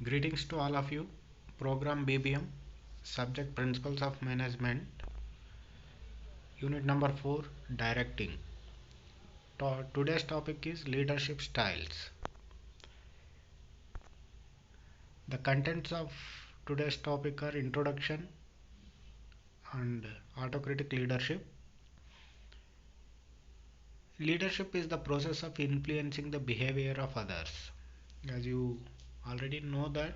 Greetings to all of you. Program BBM, Subject Principles of Management, Unit number 4, Directing. Today's topic is Leadership Styles. The contents of today's topic are Introduction and Autocratic Leadership. Leadership is the process of influencing the behavior of others. As you already know that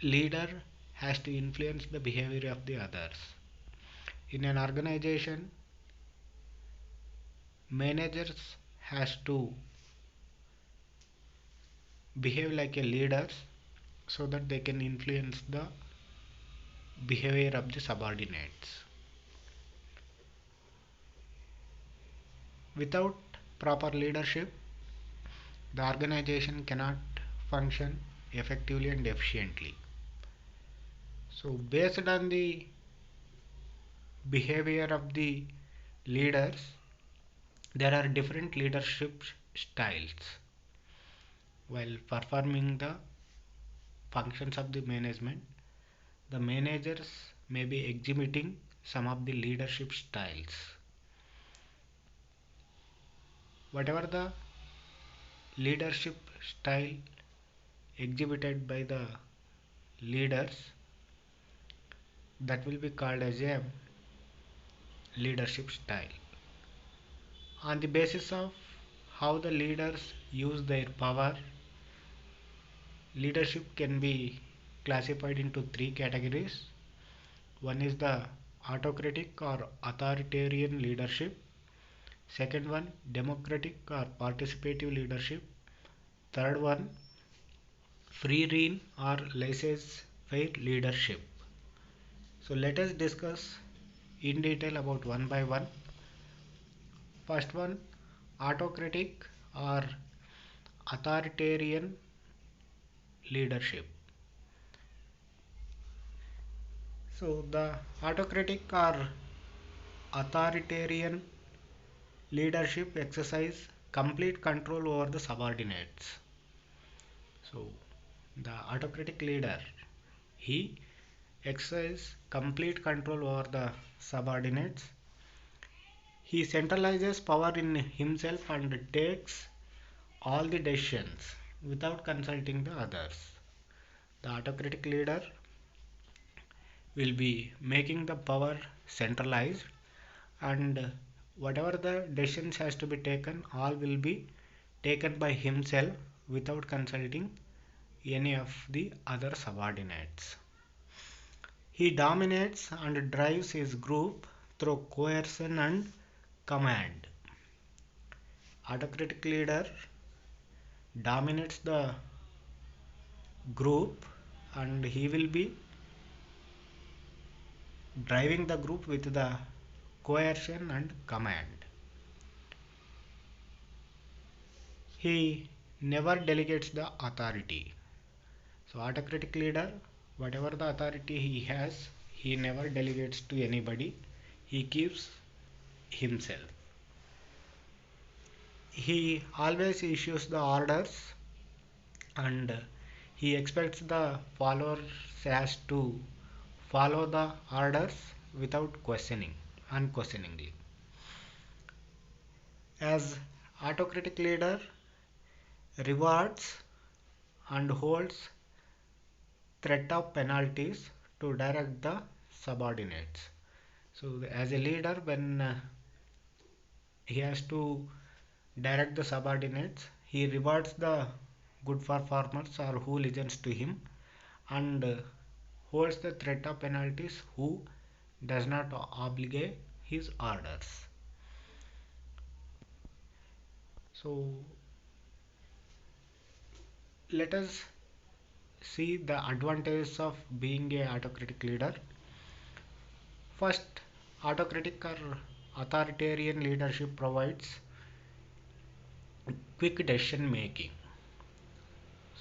leader has to influence the behavior of the others. In an organization, managers has to behave like a leader so that they can influence the behavior of the subordinates. Without proper leadership, the organization cannot function effectively and efficiently. So based on the behavior of the leaders, there are different leadership styles. While performing the functions of the management, the managers may be exhibiting some of the leadership styles. Whatever the leadership style exhibited by the leaders, that will be called as a leadership style. On the basis of how the leaders use their power, leadership can be classified into three categories. One is the autocratic or authoritarian leadership. Second one, democratic or participative leadership. Third one, free rein or laissez-faire leadership. So let us discuss in detail about one by one. First one, autocratic or authoritarian leadership. So the autocratic or authoritarian leadership exercise complete control over the subordinates. So the autocratic leader, he exercises complete control over the subordinates. He centralizes power in himself and takes all the decisions without consulting the others. The autocratic leader will be making the power centralized, and whatever the decisions has to be taken, all will be taken by himself without consulting any of the other subordinates. He dominates and drives his group through coercion and command. Autocratic leader dominates the group and he will be driving the group with the coercion and command. He never delegates the authority. So autocratic leader, whatever the authority he has, he never delegates to anybody. He keeps himself. He always issues the orders and he expects the followers as to follow the orders without questioning, unquestioningly. As autocratic leader rewards and holds threat of penalties to direct the subordinates. So as a leader, when he has to direct the subordinates, he rewards the good performers or who listens to him, and holds the threat of penalties who does not obey his orders. So let us see the advantages of being a autocratic leader. First, autocratic or authoritarian leadership provides quick decision making.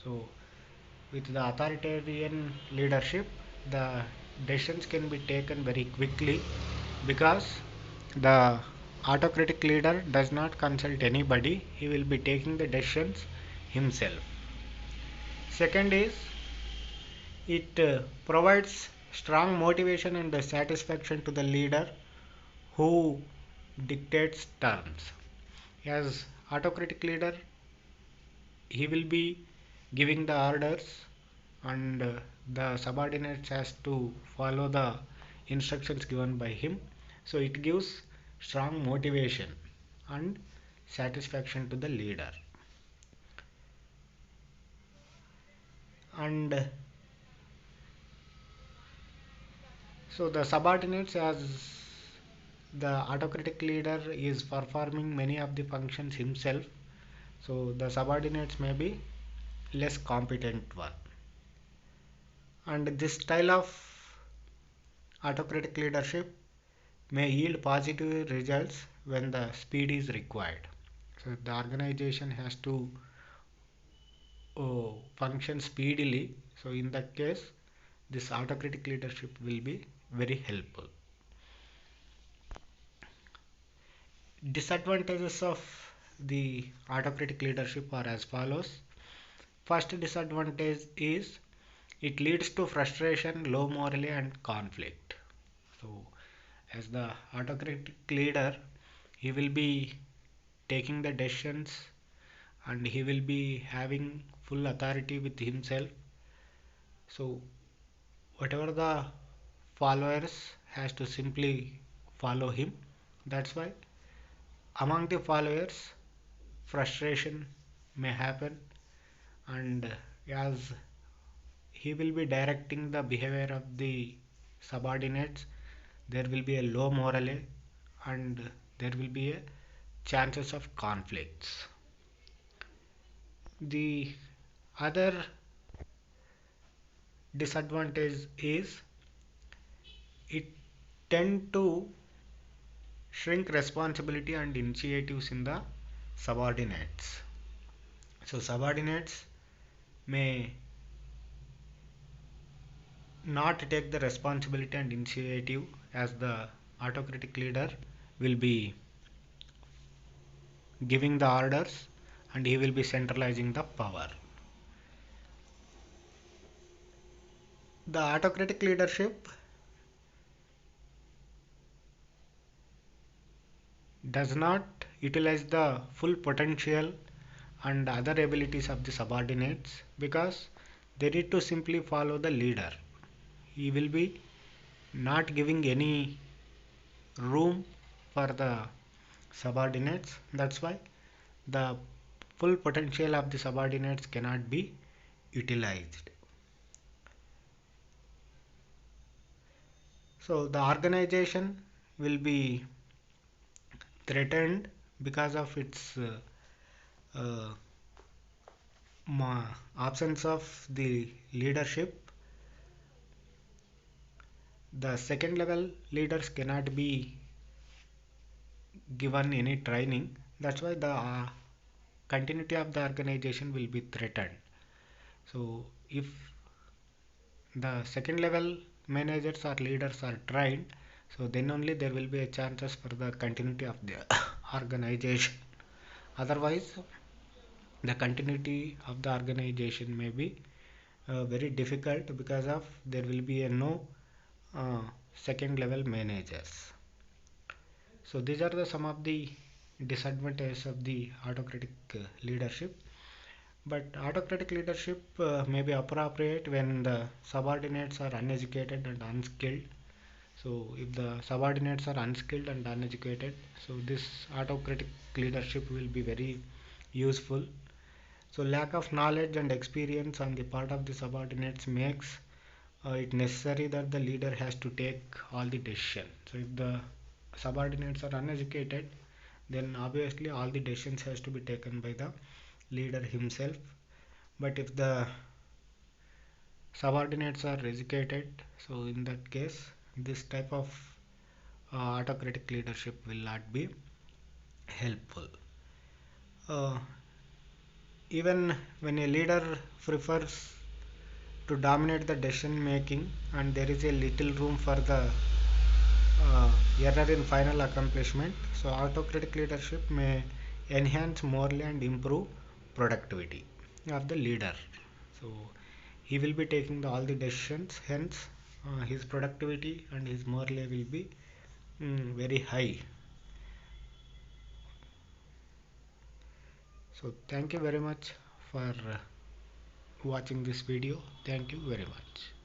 So with the authoritarian leadership, the decisions can be taken very quickly because the autocratic leader does not consult anybody. He will be taking the decisions himself. Second is it provides strong motivation and satisfaction to the leader who dictates terms. As autocratic leader, he will be giving the orders and the subordinates has to follow the instructions given by him. So it gives strong motivation and satisfaction to the leader. And so the subordinates, as the autocratic leader is performing many of the functions himself, so the subordinates may be less competent one. And this style of autocratic leadership may yield positive results when the speed is required. So the organization has to function speedily. So in that case, this autocratic leadership will be very helpful. Disadvantages of the autocratic leadership are as follows. First disadvantage is it leads to frustration, low morale and conflict. So as the autocratic leader, he will be taking the decisions and he will be having full authority with himself. So whatever the followers has to simply follow him. That's why among the followers frustration may happen, and as he will be directing the behavior of the subordinates, there will be a low morale and there will be a chances of conflicts. The other disadvantage is it tend to shrink responsibility and initiatives in the subordinates. So subordinates may not take the responsibility and initiative, as the autocratic leader will be giving the orders and he will be centralizing the power. The autocratic leadership does not utilize the full potential and other abilities of the subordinates because they need to simply follow the leader. He will be not giving any room for the subordinates. That's why the full potential of the subordinates cannot be utilized. So the organization will be threatened because of its uh, absence of the leadership. The second level leaders cannot be given any training. That's why the continuity of the organization will be threatened. So if the second level managers or leaders are trained, so then only there will be a chances for the continuity of the organization. Otherwise the continuity of the organization may be very difficult because of there will be a no second level managers. So these are the some of the disadvantages of the autocratic leadership. But autocratic leadership may be appropriate when the subordinates are uneducated and unskilled. So if the subordinates are unskilled and uneducated, so this autocratic leadership will be very useful. So lack of knowledge and experience on the part of the subordinates makes it necessary that the leader has to take all the decisions. So if the subordinates are uneducated, then obviously all the decisions has to be taken by the leader himself. But if the subordinates are educated, so in that case this type of autocratic leadership will not be helpful. Even when a leader prefers to dominate the decision making and there is a little room for the error in final accomplishment, so autocratic leadership may enhance morale and improve productivity of the leader. So he will be taking all the decisions, hence his productivity and his morale will be very high. So thank you very much for watching this video. Thank you very much.